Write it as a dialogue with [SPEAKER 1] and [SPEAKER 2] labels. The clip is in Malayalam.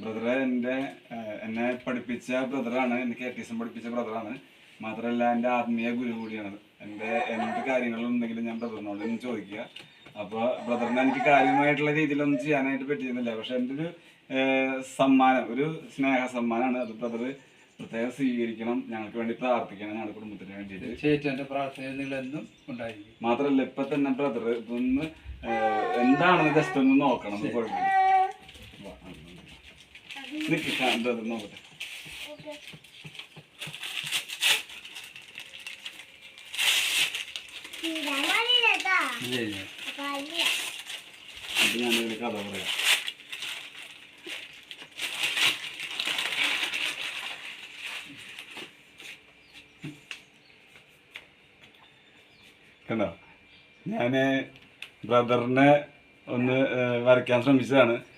[SPEAKER 1] ബ്രദറ് എന്നെ പഠിപ്പിച്ച ബ്രദറാണ്, എനിക്ക് KTSM പഠിപ്പിച്ച ബ്രദറാണ്. മാത്രമല്ല എൻ്റെ ആത്മീയ ഗുരു കൂടിയാണ്. എന്ത് കാര്യങ്ങളുണ്ടെങ്കിലും ഞാൻ ബ്രദറിനോട് ചോദിക്കുക. അപ്പോൾ ബ്രദറിന് എനിക്ക് കാര്യമായിട്ടുള്ള രീതിയിലൊന്നും ചെയ്യാനായിട്ട് പറ്റിയിരുന്നില്ല. പക്ഷെ എൻ്റെ ഒരു സമ്മാനം, ഒരു സ്നേഹ സമ്മാനമാണ് അത്. ബ്രദർ പ്രത്യേകം സ്വീകരിക്കണം, ഞങ്ങൾക്ക് വേണ്ടി പ്രാർത്ഥിക്കണം, ഞങ്ങളുടെ കുടുംബത്തിന് വേണ്ടിയിട്ട്. മാത്രമല്ല ഇപ്പൊ തന്നെ ബ്രദർ ഇതൊന്ന് എന്താണെന്ന് ജസ്റ്റ് ഒന്ന് നോക്കണം. കുഴപ്പമില്ല, ബ്രദർ നോക്കട്ടെ. അപ്പൊ ഞാനൊരു കഥ പറയാം. കണ്ടോ, ഞാന് ബ്രദറിനെ ഒന്ന് വരയ്ക്കാൻ ശ്രമിച്ചതാണ്.